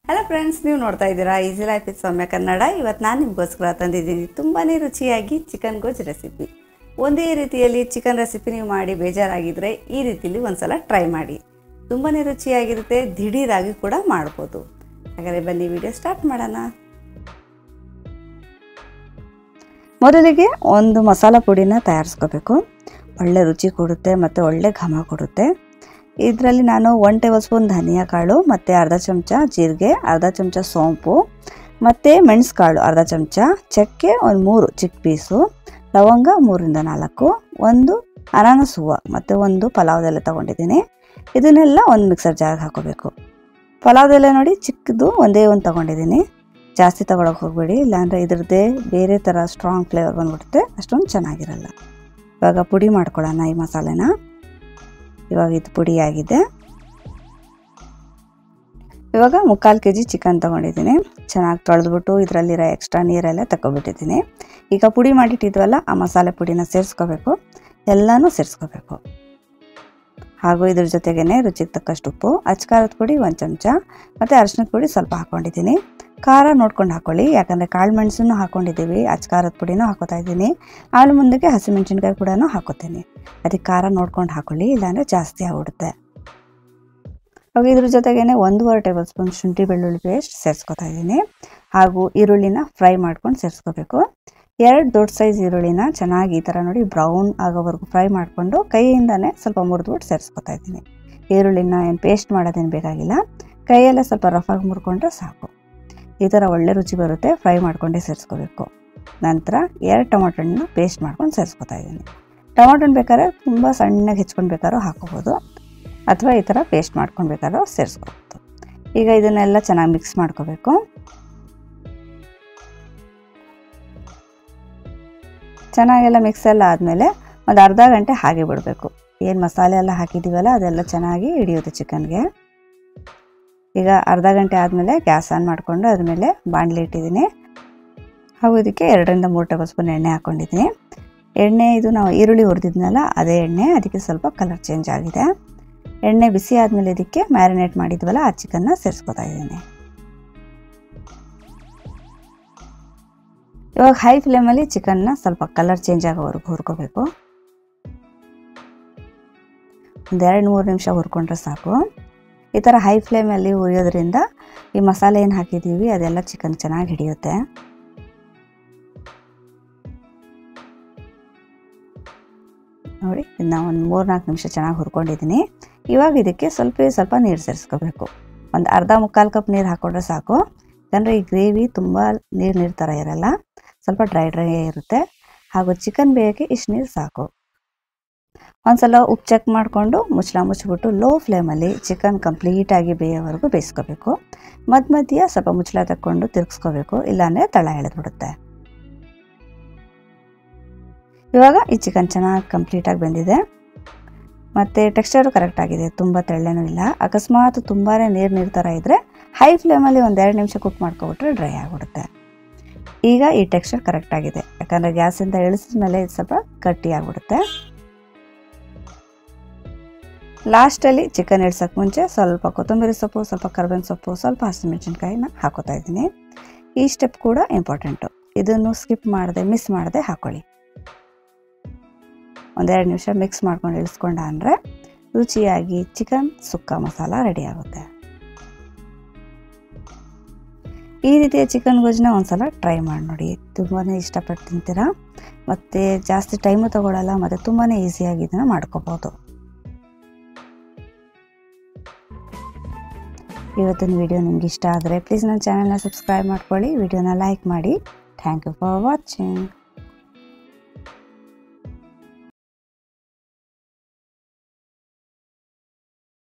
Hello friends, ನೀವು ನೋಡ್ತಾ ಇದ್ದೀರಾ ಈಸಿ ಲೈಫ್ ವಿತ್ ಸೌಮ್ಯ ಕನ್ನಡ. ಇವತ್ತು ನಾನು ನಿಮಗೋಸ್ಕರ ತಂದಿದ್ದೀನಿ ತುಂಬಾ ರುಚಿಯಾಗಿ ಚಿಕನ್ ಗೊಜ್ಜು ರೆಸಿಪಿ. ಒಂದೇ ರೀತಿಯಲ್ಲಿ ಚಿಕನ್ ರೆಸಿಪಿ ನೀವು ಮಾಡಿ ಬೇಜಾರಾಗಿದ್ದರೆ ಈ ರೀತಿಯಲ್ಲಿ ಒಂದ್ಸಲ ಟ್ರೈ ಮಾಡಿ. ತುಂಬಾ ರುಚಿಯಾಗಿರುತ್ತೆ, ದಿಢೀರಾಗಿ ಕೂಡ ಮಾಡ್ಬೋದು. ಹಾಗಾದರೆ ಬನ್ನಿ ವಿಡಿಯೋ ಸ್ಟಾರ್ಟ್ ಮಾಡೋಣ. ಮೊದಲಿಗೆ ಒಂದು ಮಸಾಲ ಪುಡಿನ ತಯಾರಿಸ್ಕೋಬೇಕು. ಒಳ್ಳೆ ರುಚಿ ಕೊಡುತ್ತೆ ಮತ್ತು ಒಳ್ಳೆ ಘಮ ಕೊಡುತ್ತೆ. ಇದರಲ್ಲಿ ನಾನು 1 ಟೇಬಲ್ ಸ್ಪೂನ್ ಧನಿಯಾ ಕಾಳು ಮತ್ತು ಅರ್ಧ ಚಮಚ ಜೀರಿಗೆ, ಅರ್ಧ ಚಮಚ ಸೋಂಪು ಮತ್ತು ಮೆಣಸು ಕಾಳು ಅರ್ಧ ಚಮಚ, ಚಕ್ಕೆ ಒಂದು 3 ಚಿಕ್ಕ ಪೀಸು, ಲವಂಗ 3 ರಿಂದ 4, ಒಂದು ಅನಾನಸ್ ಹೂವು ಮತ್ತು ಒಂದು ಪಲಾವ್ ಎಲೆ ತೊಗೊಂಡಿದ್ದೀನಿ. ಇದನ್ನೆಲ್ಲ ಒಂದು ಮಿಕ್ಸರ್ ಜಾರ್ಗೆ ಹಾಕೋಬೇಕು. ಪಲಾವ್ ಎಲೆ ನೋಡಿ ಚಿಕ್ಕದು ಒಂದೇ ಒಂದು ತೊಗೊಂಡಿದ್ದೀನಿ. ಜಾಸ್ತಿ ತೊಗೊಳಕ್ಕೆ ಹೋಗಬೇಡಿ, ಇಲ್ಲಾಂದರೆ ಇದ್ರದ್ದೇ ಬೇರೆ ಥರ ಸ್ಟ್ರಾಂಗ್ ಫ್ಲೇವರ್ ಬಂದ್ಬಿಡುತ್ತೆ, ಅಷ್ಟೊಂದು ಚೆನ್ನಾಗಿರಲ್ಲ. ಇವಾಗ ಪುಡಿ ಮಾಡ್ಕೊಳ್ಳೋಣ ಈ ಮಸಾಲೆನ. ಇವಾಗ ಇದು ಪುಡಿ ಆಗಿದೆ. ಇವಾಗ 3/4 kg ಚಿಕನ್ ತೊಗೊಂಡಿದ್ದೀನಿ. ಚೆನ್ನಾಗಿ ತೊಳೆದ್ಬಿಟ್ಟು ಇದರಲ್ಲಿರೋ ಎಕ್ಸ್ಟ್ರಾ ನೀರೆಲ್ಲ ತಗೊಬಿಟ್ಟಿದ್ದೀನಿ. ಈಗ ಪುಡಿ ಮಾಡಿಟ್ಟಿದ್ವಲ್ಲ ಆ ಮಸಾಲೆ ಪುಡಿನ ಸೇರಿಸ್ಕೋಬೇಕು. ಎಲ್ಲನೂ ಸೇರಿಸ್ಕೋಬೇಕು. ಹಾಗೂ ಇದ್ರ ಜೊತೆಗೇ ರುಚಿಗೆ ತಕ್ಕಷ್ಟು ಉಪ್ಪು, ಅಚ್ಕಾರದ ಪುಡಿ 1 ಚಮಚ ಮತ್ತು ಅರಿಶಿನದ ಪುಡಿ ಸ್ವಲ್ಪ ಹಾಕ್ಕೊಂಡಿದ್ದೀನಿ. ಖಾರ ನೋಡ್ಕೊಂಡು ಹಾಕ್ಕೊಳ್ಳಿ, ಯಾಕಂದರೆ ಕಾಳು ಮೆಣಸನ್ನು ಹಾಕ್ಕೊಂಡಿದ್ದೀವಿ, ಅಚ್ಕಾರದ ಪುಡಿನೂ ಹಾಕೋತಾ ಇದ್ದೀನಿ. ಆಮೇಲೆ ಮುಂದಕ್ಕೆ ಹಸಿಮೆಣ್ಸಿನ್ಕಾಯಿ ಕೂಡ ಹಾಕೋತೀನಿ. ಅದಕ್ಕೆ ಖಾರ ನೋಡ್ಕೊಂಡು ಹಾಕ್ಕೊಳ್ಳಿ, ಇಲ್ಲಾಂದರೆ ಜಾಸ್ತಿ ಆಗ್ಬಿಡುತ್ತೆ. ಇವಾಗ ಇದ್ರ ಜೊತೆಗೇ 1.5 ಟೇಬಲ್ ಸ್ಪೂನ್ ಶುಂಠಿ ಬೆಳ್ಳುಳ್ಳಿ ಪೇಸ್ಟ್ ಸೇರಿಸ್ಕೊತಾ ಇದ್ದೀನಿ. ಹಾಗೂ ಈರುಳ್ಳಿನ ಫ್ರೈ ಮಾಡ್ಕೊಂಡು ಸೇರಿಸ್ಕೋಬೇಕು. 2 ದೊಡ್ಡ ಸೈಜ್ ಈರುಳ್ಳಿನ ಚೆನ್ನಾಗಿ ಈ ಥರ ನೋಡಿ ಬ್ರೌನ್ ಆಗೋವರೆಗೂ ಫ್ರೈ ಮಾಡಿಕೊಂಡು ಕೈಯಿಂದನೇ ಸ್ವಲ್ಪ ಮುರಿದ್ಬಿಟ್ಟು ಸೇರಿಸ್ಕೊತಾ ಇದ್ದೀನಿ. ಈರುಳ್ಳಿನ ಏನು ಪೇಸ್ಟ್ ಮಾಡೋದೇನು ಬೇಕಾಗಿಲ್ಲ, ಕೈಯಲ್ಲೇ ಸ್ವಲ್ಪ ರಫಾಗಿ ಮುರ್ಕೊಂಡ್ರೆ ಸಾಕು. ಈ ಥರ ಒಳ್ಳೆ ರುಚಿ ಬರುತ್ತೆ. ಫ್ರೈ ಮಾಡ್ಕೊಂಡೇ ಸೇರಿಸ್ಕೋಬೇಕು. ನಂತರ 2 ಟೊಮೊಟೊನ ಪೇಸ್ಟ್ ಮಾಡ್ಕೊಂಡು ಸೇರಿಸ್ಕೊತಾ ಇದ್ದೀನಿ. ಟೊಮೊಟೊನ ಬೇಕಾದ್ರೆ ತುಂಬ ಸಣ್ಣಗೆ ಹೆಚ್ಕೊಂಡು ಬೇಕಾದ್ರೂ ಹಾಕೋಬೋದು, ಅಥವಾ ಈ ಥರ ಪೇಸ್ಟ್ ಮಾಡ್ಕೊಂಡು ಬೇಕಾದ್ರೂ ಸೇರಿಸ್ಕೋಬೋದು. ಈಗ ಇದನ್ನೆಲ್ಲ ಚೆನ್ನಾಗಿ ಮಿಕ್ಸ್ ಮಾಡ್ಕೋಬೇಕು. ಚೆನ್ನಾಗೆಲ್ಲ ಮಿಕ್ಸ್ ಎಲ್ಲ ಆದಮೇಲೆ ಒಂದು ಅರ್ಧ ಗಂಟೆ ಹಾಗೆ ಬಿಡಬೇಕು. ಏನು ಮಸಾಲೆ ಎಲ್ಲ ಹಾಕಿದ್ದೀವಲ್ಲ ಅದೆಲ್ಲ ಚೆನ್ನಾಗಿ ಹಿಡಿಯುತ್ತೆ ಚಿಕನ್ಗೆ. ಈಗ ಅರ್ಧ ಗಂಟೆ ಆದಮೇಲೆ ಗ್ಯಾಸ್ ಆನ್ ಮಾಡಿಕೊಂಡು ಅದ್ರ ಮೇಲೆ ಬಾಣಲಿ ಇಟ್ಟಿದ್ದೀನಿ. ಹಾಗೂ ಇದಕ್ಕೆ 2 ರಿಂದ 3 ಟೇಬಲ್ ಸ್ಪೂನ್ ಎಣ್ಣೆ ಹಾಕ್ಕೊಂಡಿದ್ದೀನಿ. ಎಣ್ಣೆ ಇದು ನಾವು ಈರುಳ್ಳಿ ಹುರಿದಿದ್ನಲ್ಲ ಅದೇ ಎಣ್ಣೆ, ಅದಕ್ಕೆ ಸ್ವಲ್ಪ ಕಲರ್ ಚೇಂಜ್ ಆಗಿದೆ. ಎಣ್ಣೆ ಬಿಸಿ ಆದಮೇಲೆ ಇದಕ್ಕೆ ಮ್ಯಾರಿನೇಟ್ ಮಾಡಿದ್ವಲ್ಲ ಆ ಚಿಕನ್ನ ಸೇರಿಸ್ಕೊತಾ ಇದ್ದೀನಿ. ಇವಾಗ ಹೈ ಫ್ಲೇಮಲ್ಲಿ ಚಿಕನ್ನ ಸ್ವಲ್ಪ ಕಲರ್ ಚೇಂಜ್ ಆಗೋವರೆಗೂ ಹುರ್ಕೋಬೇಕು. ಒಂದು 2-3 ನಿಮಿಷ ಹುರ್ಕೊಂಡ್ರೆ ಸಾಕು. ಈ ಥರ ಹೈ ಫ್ಲೇಮಲ್ಲಿ ಹುರಿಯೋದ್ರಿಂದ ಈ ಮಸಾಲೆ ಏನು ಹಾಕಿದ್ದೀವಿ ಅದೆಲ್ಲ ಚಿಕನ್ ಚೆನ್ನಾಗಿ ಹಿಡಿಯುತ್ತೆ. ನೋಡಿ, ಇದನ್ನ ಒಂದು 3-4 ನಿಮಿಷ ಚೆನ್ನಾಗಿ ಹುರ್ಕೊಂಡಿದ್ದೀನಿ. ಇವಾಗ ಇದಕ್ಕೆ ಸ್ವಲ್ಪ ನೀರು ಸೇರಿಸ್ಕೋಬೇಕು. ಒಂದು ಅರ್ಧ-ಮುಕ್ಕಾಲು ಕಪ್ ನೀರು ಹಾಕ್ಕೊಂಡ್ರೆ ಸಾಕು. ಯಾಕಂದರೆ ಈ ಗ್ರೇವಿ ತುಂಬ ನೀರು ಥರ ಇರಲ್ಲ, ಸ್ವಲ್ಪ ಡ್ರೈ ಇರುತ್ತೆ. ಹಾಗೂ ಚಿಕನ್ ಬೇಯೋಕ್ಕೆ ಇಷ್ಟು ನೀರು ಸಾಕು. ಒಂದ್ಸಲ ಉಪ್ಪು ಚೆಕ್ ಮಾಡಿಕೊಂಡು ಮುಚ್ಚಿಬಿಟ್ಟು ಲೋ ಫ್ಲೇಮಲ್ಲಿ ಚಿಕನ್ ಕಂಪ್ಲೀಟಾಗಿ ಬೇಯೋವರೆಗೂ ಬೇಯಿಸ್ಕೋಬೇಕು. ಮಧ್ಯೆ ಸ್ವಲ್ಪ ಮುಚ್ಚಳ ತಕ್ಕೊಂಡು ತಿರುಗಿಸ್ಕೋಬೇಕು, ಇಲ್ಲಾಂದರೆ ತಳ ಎಳೆದ್ಬಿಡುತ್ತೆ. ಇವಾಗ ಈ ಚಿಕನ್ ಚೆನ್ನಾಗಿ ಕಂಪ್ಲೀಟಾಗಿ ಬೆಂದಿದೆ ಮತ್ತು ಟೆಕ್ಸ್ಚರು ಕರೆಕ್ಟಾಗಿದೆ, ತುಂಬ ತೆಳ್ಳನೂ ಇಲ್ಲ. ಅಕಸ್ಮಾತ್ ತುಂಬಾ ನೀರು ಥರ ಇದ್ದರೆ ಹೈ ಫ್ಲೇಮಲ್ಲಿ ಒಂದು 2 ನಿಮಿಷ ಕುಕ್ ಮಾಡ್ಕೊಬಿಟ್ರೆ ಡ್ರೈ ಆಗಿಬಿಡುತ್ತೆ. ಈಗ ಈ ಟೆಕ್ಸ್ಚರ್ ಕರೆಕ್ಟಾಗಿದೆ, ಯಾಕಂದರೆ ಗ್ಯಾಸಿಂದ ಇಳಿಸಿದ ಮೇಲೆ ಇದು ಸ್ವಲ್ಪ ಗಟ್ಟಿ ಆಗಿಬಿಡುತ್ತೆ. ಲಾಸ್ಟಲ್ಲಿ ಚಿಕನ್ ಇಡ್ಸೋಕ್ಕೆ ಮುಂಚೆ ಸ್ವಲ್ಪ ಕೊತ್ತಂಬರಿ ಸೊಪ್ಪು, ಸ್ವಲ್ಪ ಕರಿಬೇವಿನ ಸೊಪ್ಪು, ಸ್ವಲ್ಪ ಹಸಿಮೆಣಸಿನ್ಕಾಯಿನ ಹಾಕೋತಾ ಇದ್ದೀನಿ. ಈ ಸ್ಟೆಪ್ ಕೂಡ ಇಂಪಾರ್ಟೆಂಟು, ಇದನ್ನು ಸ್ಕಿಪ್ ಮಿಸ್ ಮಾಡದೆ ಹಾಕ್ಕೊಳ್ಳಿ. ಒಂದು 2 ನಿಮಿಷ ಮಿಕ್ಸ್ ಮಾಡ್ಕೊಂಡು ಇಳಿಸ್ಕೊಂಡ ಅಂದರೆ ರುಚಿಯಾಗಿ ಚಿಕನ್ ಸುಕ್ಕ ಮಸಾಲ ರೆಡಿ ಆಗುತ್ತೆ. ಈ ರೀತಿಯ ಚಿಕನ್ ಗೊಜ್ಜನ್ನ ಒಂದ್ಸಲ ಟ್ರೈ ಮಾಡಿ ನೋಡಿ, ತುಂಬಾ ಇಷ್ಟಪಟ್ಟು ತಿಂತೀರಾ. ಮತ್ತು ಜಾಸ್ತಿ ಟೈಮು ತಗೊಳ್ಳಲ್ಲ ಮತ್ತು ತುಂಬಾ ಈಸಿಯಾಗಿ ಇದನ್ನು ಮಾಡ್ಕೋಬೋದು. ಇವತ್ತಿನ ವಿಡಿಯೋ ನಿಮ್ಗೆ ಇಷ್ಟ ಆದರೆ ಪ್ಲೀಸ್ ನನ್ನ ಚಾನಲ್ನ ಸಬ್ಸ್ಕ್ರೈಬ್ ಮಾಡ್ಕೊಳ್ಳಿ, ವಿಡಿಯೋನ ಲೈಕ್ ಮಾಡಿ. Thank you for watching.